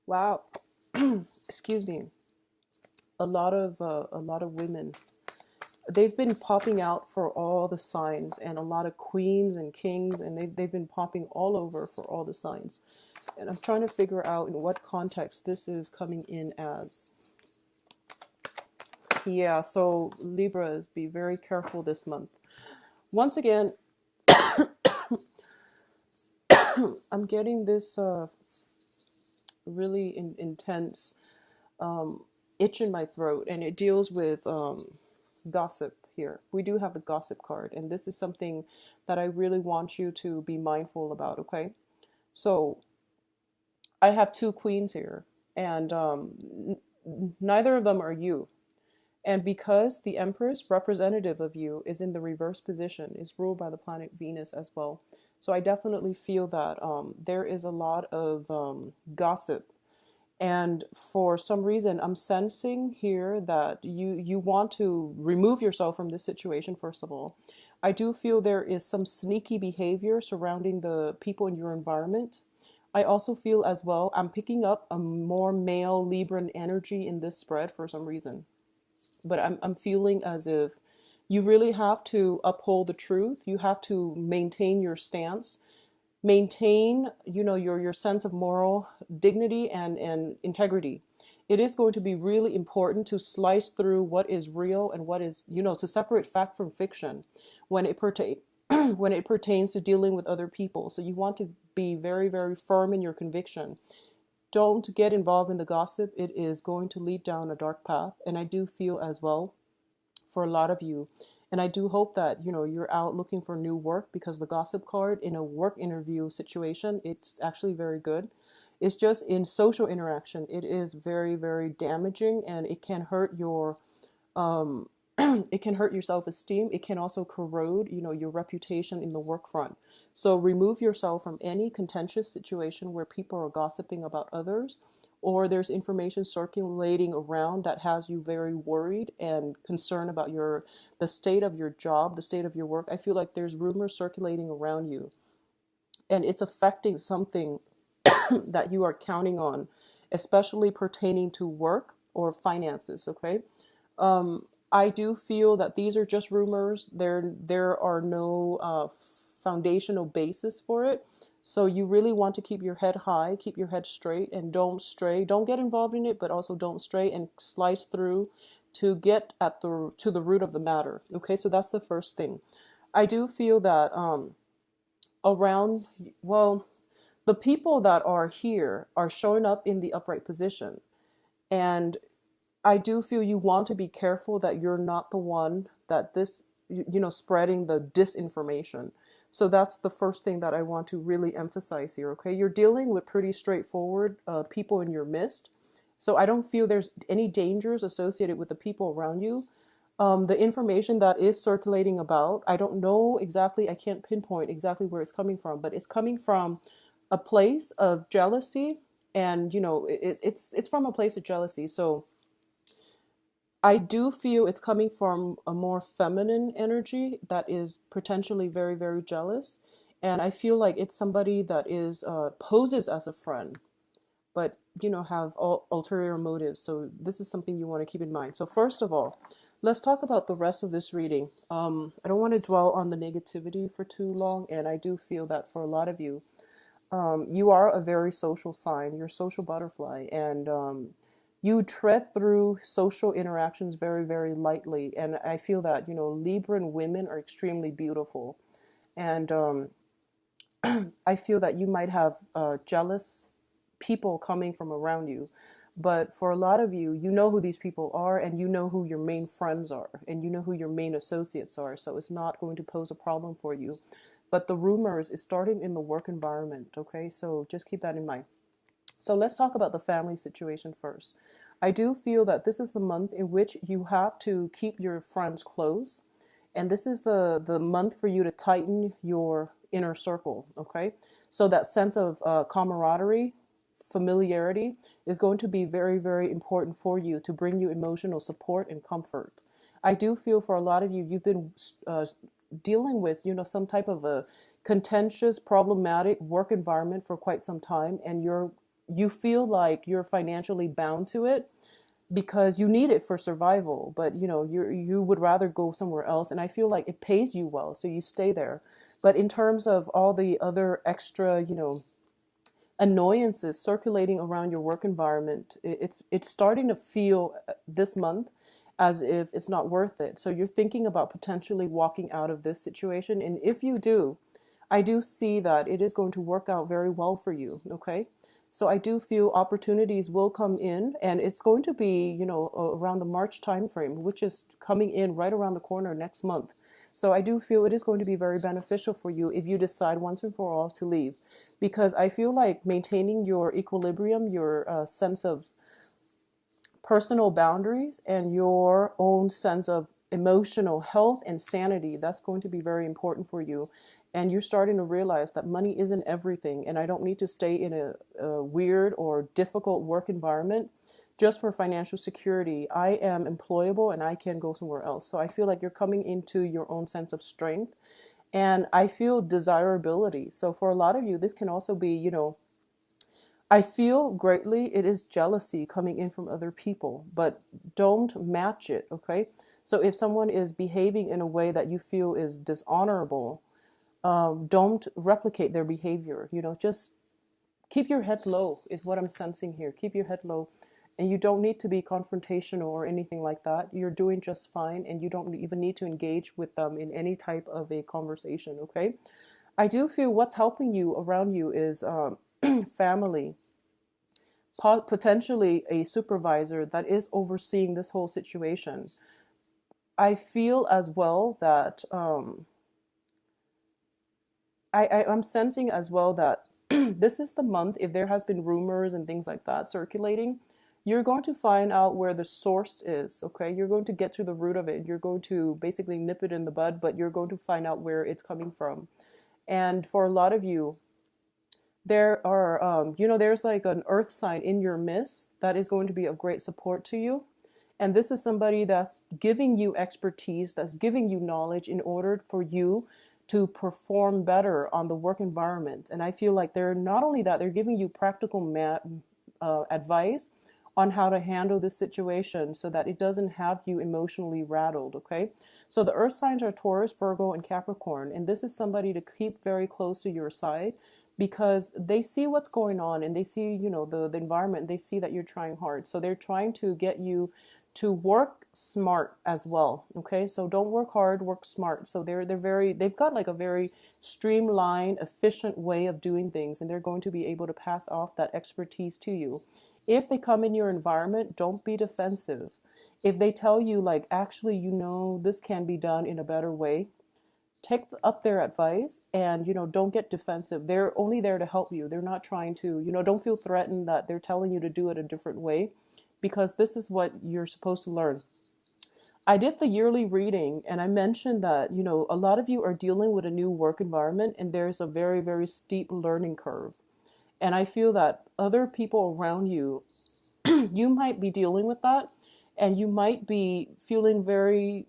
Wow. Excuse me. A lot of women. They've been popping out for all the signs, and a lot of queens and kings, and they've been popping all over for all the signs. And I'm trying to figure out in what context this is coming in as. Yeah, so Libras, be very careful this month. Once again, I'm getting this really intense itch in my throat, and it deals with gossip here. We do have the gossip card, and this is something that I really want you to be mindful about, okay? So I have two queens here, and neither of them are you. And because the Empress, representative of you, is in the reverse position, is ruled by the planet Venus as well. So I definitely feel that there is a lot of gossip, and for some reason I'm sensing here that you want to remove yourself from this situation. First of all, I do feel there is some sneaky behavior surrounding the people in your environment. I also feel as well, I'm picking up a more male Libran energy in this spread for some reason, but I'm feeling as if you really have to uphold the truth. You have to maintain your stance, maintain, your sense of moral dignity and integrity. It is going to be really important to slice through what is real and what is, to separate fact from fiction when it pertains when it pertains to dealing with other people. So you want to be very, very firm in your conviction. Don't get involved in the gossip. It is going to lead down a dark path. And I do feel as well for a lot of you, and I do hope that you're out looking for new work, because the gossip card in a work interview situation, it's actually very good. It's just in social interaction, it is very, very damaging, and it can hurt your um it can hurt your self-esteem. It can also corrode, your reputation in the work front. So remove yourself from any contentious situation where people are gossiping about others, or there's information circulating around that has you very worried and concerned about the state of your job, the state of your work. I feel like there's rumors circulating around you, and it's affecting something that you are counting on, especially pertaining to work or finances, okay? I do feel that these are just rumors. There are no foundational basis for it. So you really want to keep your head high, keep your head straight, and don't stray. Don't get involved in it, but also don't stray, and slice through to get at the root of the matter. Okay, so that's the first thing. I do feel that around, well, the people that are here are showing up in the upright position, and I do feel you want to be careful that you're not the one that spreading the disinformation. So that's the first thing that I want to really emphasize here, okay? You're dealing with pretty straightforward people in your midst. So I don't feel there's any dangers associated with the people around you. The information that is circulating about, I don't know exactly, I can't pinpoint exactly where it's coming from, but it's coming from a place of jealousy, and it's from a place of jealousy. So I do feel it's coming from a more feminine energy that is potentially very, very jealous. And I feel like it's somebody that is poses as a friend, but have ulterior motives. So this is something you want to keep in mind. So first of all, let's talk about the rest of this reading. I don't want to dwell on the negativity for too long, and I do feel that for a lot of you, you are a very social sign. You're a social butterfly, and you tread through social interactions very, very lightly. And I feel that, Libran women are extremely beautiful. And I feel that you might have jealous people coming from around you. But for a lot of you, you know who these people are, and you know who your main friends are, and you know who your main associates are. So it's not going to pose a problem for you. But the rumors is starting in the work environment, okay? So just keep that in mind. So let's talk about the family situation first. I do feel that this is the month in which you have to keep your friends close. And this is the month for you to tighten your inner circle, okay? So that sense of camaraderie, familiarity is going to be very, very important for you to bring you emotional support and comfort. I do feel for a lot of you, you've been dealing with, some type of a contentious, problematic work environment for quite some time, and you're you feel like you're financially bound to it because you need it for survival, but you would rather go somewhere else, and I feel like it pays you well, so you stay there. But in terms of all the other extra, annoyances circulating around your work environment, it's starting to feel this month as if it's not worth it. So you're thinking about potentially walking out of this situation, and if you do, I do see that it is going to work out very well for you. Okay. So I do feel opportunities will come in, and it's going to be, around the March timeframe, which is coming in right around the corner next month. So I do feel it is going to be very beneficial for you if you decide once and for all to leave, because I feel like maintaining your equilibrium, your sense of personal boundaries, and your own sense of emotional health and sanity, that's going to be very important for you. And you're starting to realize that money isn't everything, and I don't need to stay in a weird or difficult work environment just for financial security. I am employable and I can go somewhere else. So I feel like you're coming into your own sense of strength, and I feel desirability. So for a lot of you, this can also be, I feel greatly it is jealousy coming in from other people, but don't match it, okay? So if someone is behaving in a way that you feel is dishonorable, don't replicate their behavior. Just keep your head low is what I'm sensing here. Keep your head low. And you don't need to be confrontational or anything like that. You're doing just fine, and you don't even need to engage with them in any type of a conversation, okay? I do feel what's helping you around you is family, potentially a supervisor that is overseeing this whole situation. I feel as well that I'm sensing as well that this is the month, if there has been rumors and things like that circulating, you're going to find out where the source is, okay? You're going to get to the root of it. You're going to basically nip it in the bud, but you're going to find out where it's coming from. And for a lot of you, there are, there's like an earth sign in your midst that is going to be of great support to you. And this is somebody that's giving you expertise, that's giving you knowledge in order for you to perform better on the work environment. And I feel like they're not only that, they're giving you practical advice on how to handle this situation so that it doesn't have you emotionally rattled, okay? So the earth signs are Taurus, Virgo, and Capricorn. And this is somebody to keep very close to your side because they see what's going on, and they see, the environment. They see that you're trying hard. So they're trying to get you to work smart as well. Okay. So don't work hard, work smart. So they've got like a very streamlined, efficient way of doing things, and they're going to be able to pass off that expertise to you. If they come in your environment, don't be defensive. If they tell you like, actually, this can be done in a better way, take up their advice, and don't get defensive. They're only there to help you. They're not trying to, don't feel threatened that they're telling you to do it a different way, because this is what you're supposed to learn. I did the yearly reading, and I mentioned that, a lot of you are dealing with a new work environment, and there's a very, very steep learning curve. And I feel that other people around you, you might be dealing with that, and you might be feeling very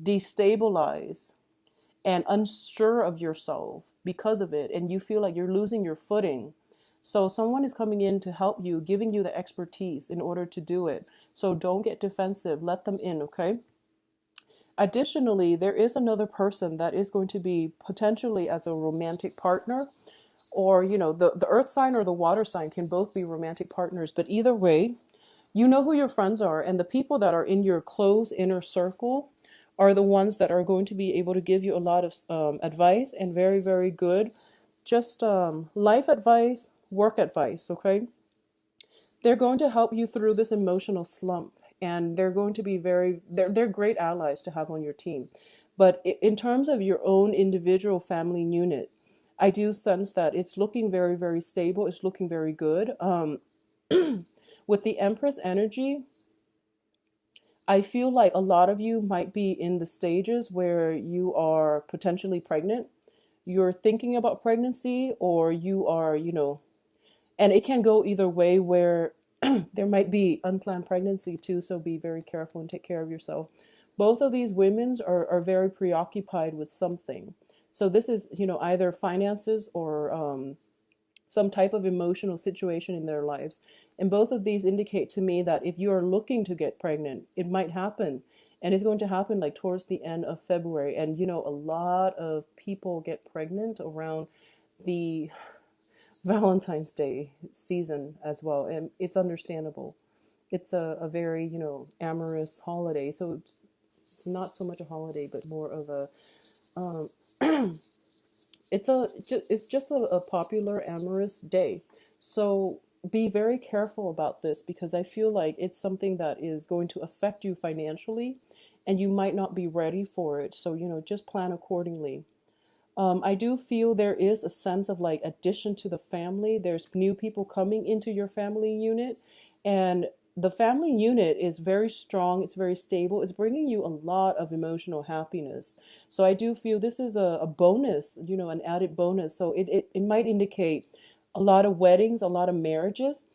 destabilized and unsure of yourself because of it, and you feel like you're losing your footing. So someone is coming in to help you, giving you the expertise in order to do it. So don't get defensive. Let them in, okay? Additionally, there is another person that is going to be potentially as a romantic partner, or, the earth sign or the water sign can both be romantic partners. But either way, you know who your friends are, and the people that are in your close inner circle are the ones that are going to be able to give you a lot of advice, and very, very good, just life advice, work advice, okay? They're going to help you through this emotional slump, and they're going to be they're great allies to have on your team. But in terms of your own individual family unit, I do sense that it's looking very, very stable. It's looking very good. With the Empress energy, I feel like a lot of you might be in the stages where you are potentially pregnant. You're thinking about pregnancy, or you are, and it can go either way, where there might be unplanned pregnancy too. So be very careful and take care of yourself. Both of these women are very preoccupied with something. So this is, either finances or some type of emotional situation in their lives. And both of these indicate to me that if you are looking to get pregnant, it might happen. And it's going to happen like towards the end of February. And a lot of people get pregnant around the Valentine's Day season as well. And it's understandable. It's a very, amorous holiday. So it's not so much a holiday, but more of a, um, it's just a popular amorous day. So be very careful about this because I feel like it's something that is going to affect you financially and you might not be ready for it. So, just plan accordingly. I do feel there is a sense of like addition to the family. There's new people coming into your family unit, and the family unit is very strong. It's very stable. It's bringing you a lot of emotional happiness. So I do feel this is a bonus, an added bonus. So it might indicate a lot of weddings, a lot of marriages,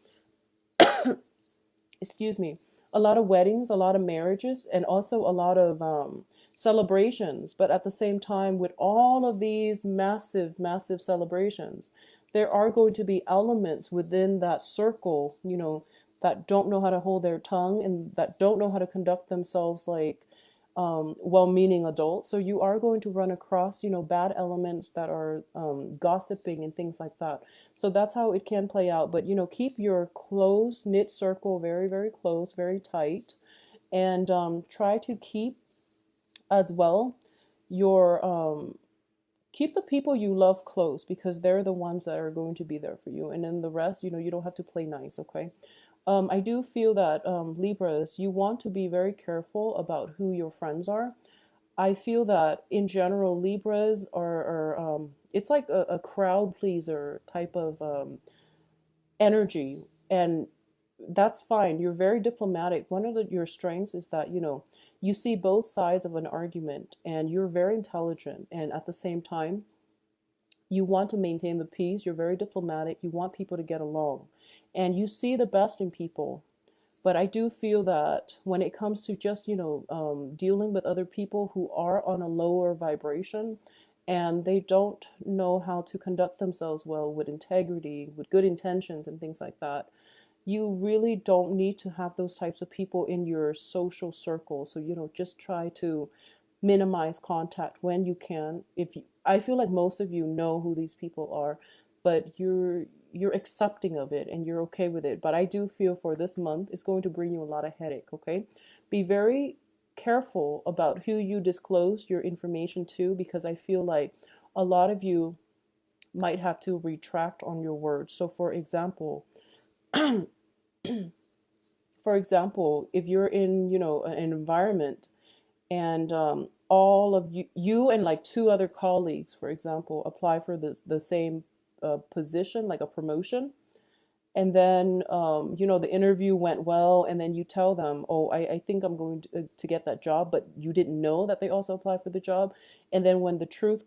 excuse me, a lot of weddings, a lot of marriages, and also a lot of celebrations. But at the same time, with all of these massive, massive celebrations, there are going to be elements within that circle, that don't know how to hold their tongue and that don't know how to conduct themselves like well-meaning adults. So you are going to run across, bad elements that are gossiping and things like that. So that's how it can play out. But, keep your close knit circle very, very close, very tight, and try to keep as well your keep the people you love close because they're the ones that are going to be there for you. And then the rest, you don't have to play nice, okay? I do feel that Libras, you want to be very careful about who your friends are. I feel that in general, Libras are it's like a crowd pleaser type of energy, and that's fine. You're very diplomatic. One of your strengths is that you see both sides of an argument, and you're very intelligent, and at the same time, you want to maintain the peace. You're very diplomatic. You want people to get along, and you see the best in people. But I do feel that when it comes to just, dealing with other people who are on a lower vibration and they don't know how to conduct themselves well with integrity, with good intentions and things like that, you really don't need to have those types of people in your social circle. So, just try to minimize contact when you can. I feel like most of you know who these people are, but you're accepting of it and you're okay with it. But I do feel for this month it's going to bring you a lot of headache, okay? Be very careful about who you disclose your information to because I feel like a lot of you might have to retract on your words. So for example, if you're in, an environment and all of you and like two other colleagues, for example, apply for the same position, like a promotion, and then the interview went well, and then you tell them, oh, I think I'm going to get that job, but you didn't know that they also applied for the job. And then when the truth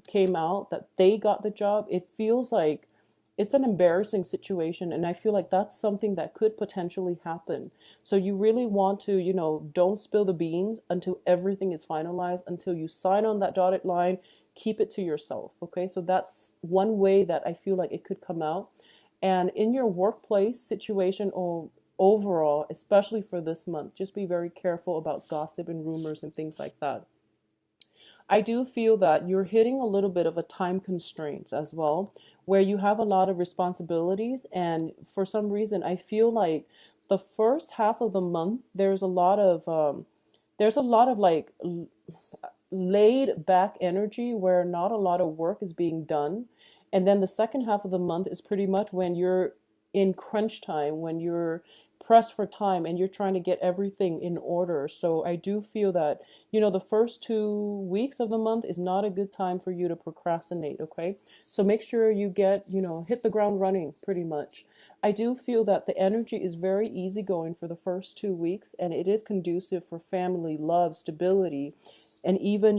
came out that they got the job, it feels like it's an embarrassing situation, and I feel like that's something that could potentially happen. So you really want to, don't spill the beans until everything is finalized, until you sign on that dotted line. Keep it to yourself, okay? So that's one way that I feel like it could come out. And in your workplace situation or overall, especially for this month, just be very careful about gossip and rumors and things like that. I do feel that you're hitting a little bit of a time constraints as well, where you have a lot of responsibilities. And for some reason, I feel like the first half of the month, there's a lot of like laid back energy where not a lot of work is being done. And then the second half of the month is pretty much when you're in crunch time, when you're pressed for time and you're trying to get everything in order. So I do feel that, the first 2 weeks of the month is not a good time for you to procrastinate, okay? So make sure you hit the ground running pretty much. I do feel that the energy is very easygoing for the first 2 weeks, and it is conducive for family, love, stability, and even,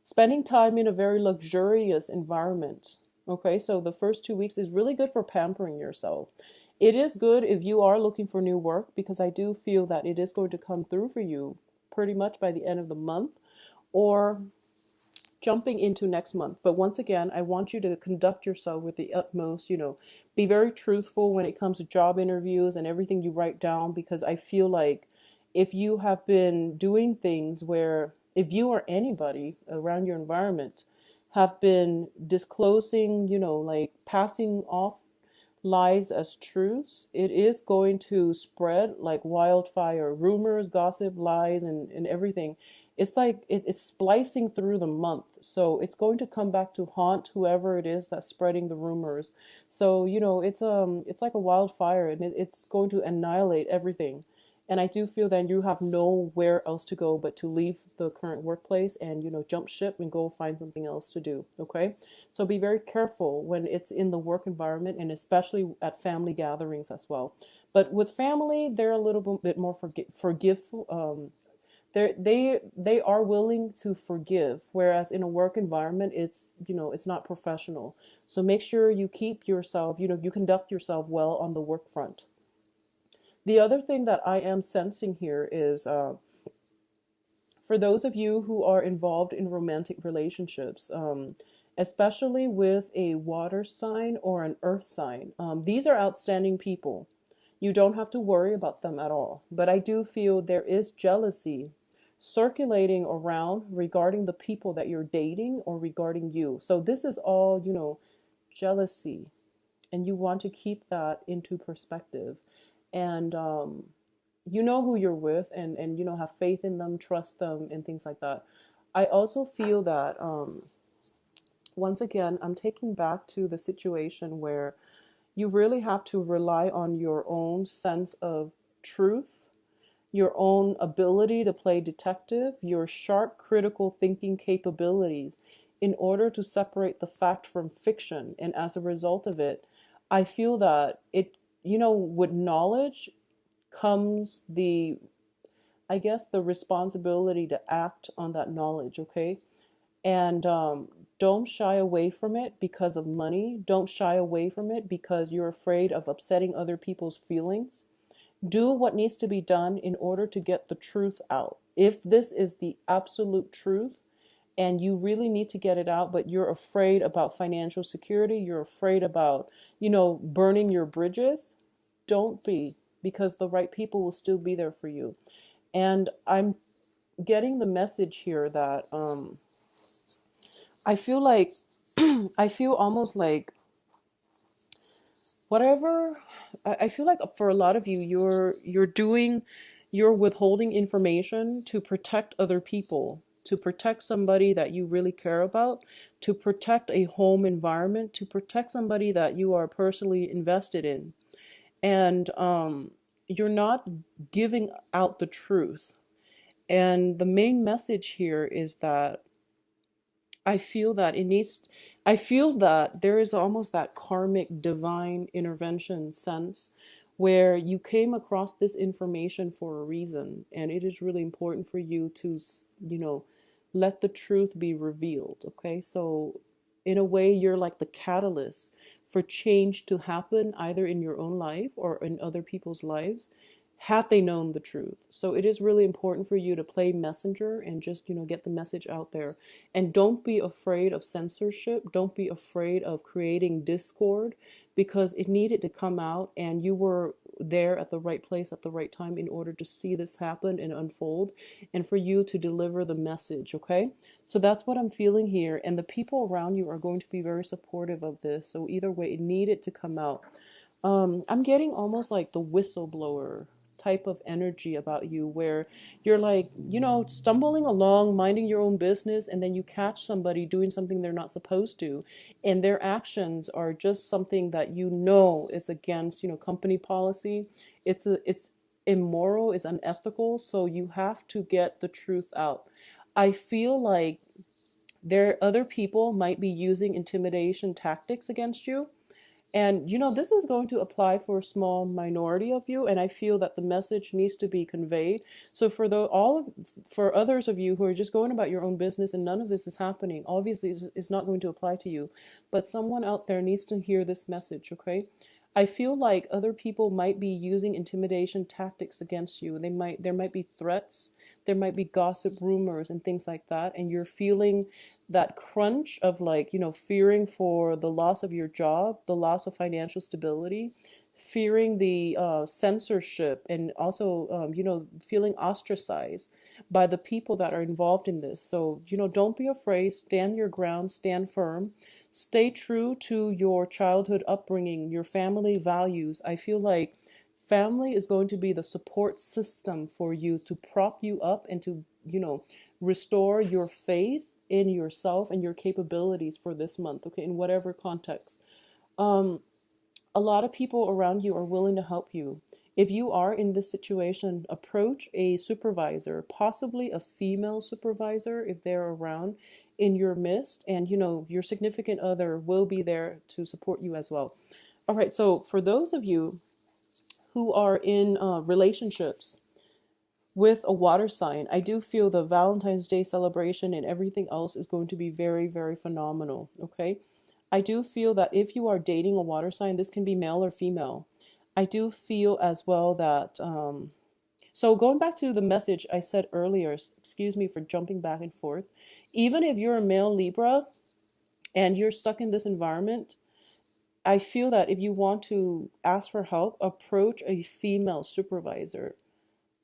spending time in a very luxurious environment. Okay, so the first 2 weeks is really good for pampering yourself. It is good if you are looking for new work because I do feel that it is going to come through for you pretty much by the end of the month. Or jumping into next month. But once again, I want you to conduct yourself with the utmost, be very truthful when it comes to job interviews and everything you write down, because I feel like if you have been doing things where, if you or anybody around your environment have been disclosing, like passing off lies as truths, it is going to spread like wildfire. Rumors, gossip, lies, and everything. It's like it's splicing through the month. So it's going to come back to haunt whoever it is that's spreading the rumors. So, it's like a wildfire, and it's going to annihilate everything. And I do feel that you have nowhere else to go but to leave the current workplace and, jump ship and go find something else to do. Okay. So be very careful when it's in the work environment, and especially at family gatherings as well. But with family, they're a little bit more forgiveful. They are willing to forgive, whereas in a work environment, it's not professional. So make sure you keep yourself, you conduct yourself well on the work front. The other thing that I am sensing here is, for those of you who are involved in romantic relationships, especially with a water sign or an earth sign, these are outstanding people. You don't have to worry about them at all. But I do feel there is jealousy circulating around regarding the people that you're dating or regarding you. So this is all, jealousy. And you want to keep that into perspective. And you know who you're with, and have faith in them, trust them, and things like that. I also feel that, once again, I'm taking back to the situation where you really have to rely on your own sense of truth, your own ability to play detective, your sharp critical thinking capabilities in order to separate the fact from fiction. And as a result of it, I feel that with knowledge comes I guess, the responsibility to act on that knowledge, okay? And don't shy away from it because of money. Don't shy away from it because you're afraid of upsetting other people's feelings. Do what needs to be done in order to get the truth out. If this is the absolute truth and you really need to get it out, but you're afraid about financial security, you're afraid about, burning your bridges, don't be, because the right people will still be there for you. And I'm getting the message here that, I feel like, I feel almost like whatever, I feel like for a lot of you, you're withholding information to protect other people, to protect somebody that you really care about, to protect a home environment, to protect somebody that you are personally invested in. And you're not giving out the truth. And the main message here is that I feel that I feel that there is almost that karmic divine intervention sense where you came across this information for a reason, and it is really important for you to, let the truth be revealed. Okay. So in a way, you're like the catalyst for change to happen either in your own life or in other people's lives, had they known the truth. So it is really important for you to play messenger and just, get the message out there. And don't be afraid of censorship. Don't be afraid of creating discord, because it needed to come out, and you were there at the right place at the right time in order to see this happen and unfold, and for you to deliver the message. Okay. So that's what I'm feeling here. And the people around you are going to be very supportive of this. So either way, it needed to come out. I'm getting almost like the whistleblower type of energy about you, where you're like, stumbling along, minding your own business, and then you catch somebody doing something they're not supposed to, and their actions are just something that is against, company policy. It's immoral, it's unethical, so you have to get the truth out. I feel like other people might be using intimidation tactics against you, and this is going to apply for a small minority of you, and I feel that the message needs to be conveyed. So for others of you who are just going about your own business and none of this is happening, obviously it's not going to apply to you. But someone out there needs to hear this message, okay? I feel like other people might be using intimidation tactics against you. There might be threats, there might be gossip, rumors, and things like that. And you're feeling that crunch of, like, fearing for the loss of your job, the loss of financial stability, fearing the censorship, and also, feeling ostracized by the people that are involved in this. So, don't be afraid, stand your ground, stand firm. Stay true to your childhood upbringing, your family values. I feel like family is going to be the support system for you to prop you up and to, restore your faith in yourself and your capabilities for this month, okay, in whatever context. Um, a lot of people around you are willing to help you. If you are in this situation, approach a supervisor, possibly a female supervisor if they're around in your midst, and your significant other will be there to support you as well. All right, so for those of you who are in relationships with a water sign, I do feel the Valentine's Day celebration and everything else is going to be very, very phenomenal. Okay. I do feel that if you are dating a water sign, this can be male or female. I do feel as well that, so going back to the message I said earlier, excuse me for jumping back and forth, even if you're a male Libra and you're stuck in this environment, I feel that if you want to ask for help, approach a female supervisor.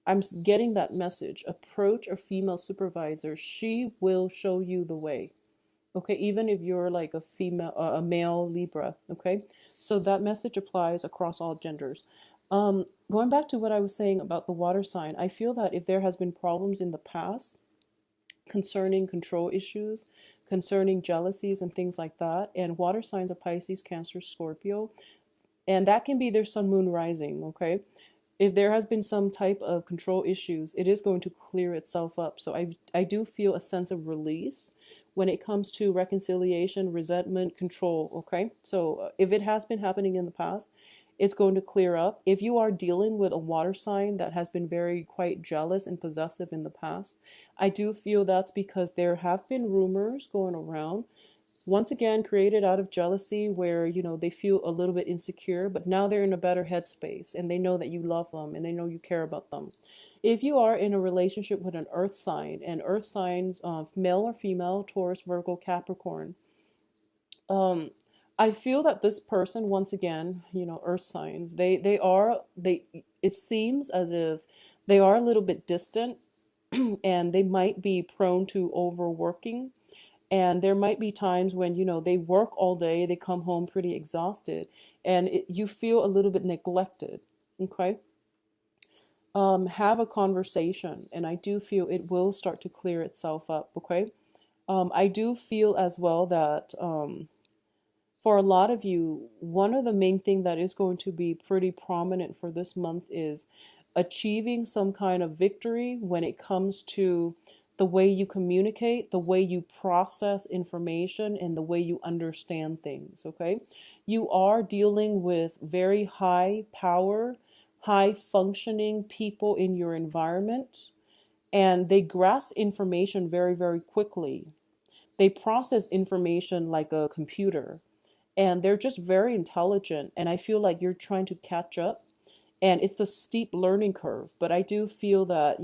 I'm getting that message. Approach a female supervisor. She will show you the way. Okay, even if you're like a male Libra. Okay, so that message applies across all genders. Going back to what I was saying about the water sign, I feel that if there has been problems in the past concerning control issues, concerning jealousies and things like that, and water signs are Pisces, Cancer, Scorpio, and that can be their sun, moon, rising. Okay, if there has been some type of control issues, it is going to clear itself up. So I do feel a sense of release when it comes to reconciliation, resentment, control. Okay, so if it has been happening in the past, it's going to clear up. If you are dealing with a water sign that has been very quite jealous and possessive in the past, I do feel that's because there have been rumors going around, once again created out of jealousy, where they feel a little bit insecure, but now they're in a better headspace and they know that you love them and they know you care about them. If you are in a relationship with an earth sign, and earth signs, male or female, Taurus, Virgo, Capricorn, um I feel that this person, once again, earth signs, they it seems as if they are a little bit distant and they might be prone to overworking, and there might be times when they work all day, they come home pretty exhausted, and you feel a little bit neglected. Okay, have a conversation, and I do feel it will start to clear itself up. Okay, I do feel as well that, for a lot of you, one of the main thing that is going to be pretty prominent for this month is achieving some kind of victory when it comes to the way you communicate, the way you process information, and the way you understand things. Okay, you are dealing with very high power, high functioning people in your environment, and they grasp information very, very quickly. They process information like a computer, and they're just very intelligent, and I feel like you're trying to catch up, and it's a steep learning curve. But I do feel that,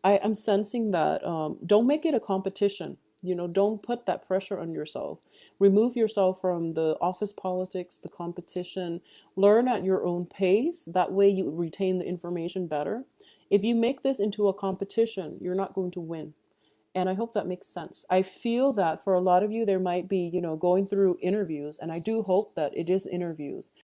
I'm sensing that, don't make it a competition. Don't put that pressure on yourself. Remove yourself from the office politics, the competition. Learn at your own pace. That way you retain the information better. If you make this into a competition, you're not going to win. And I hope that makes sense. I feel that for a lot of you, there might be, going through interviews, and I do hope that it is interviews.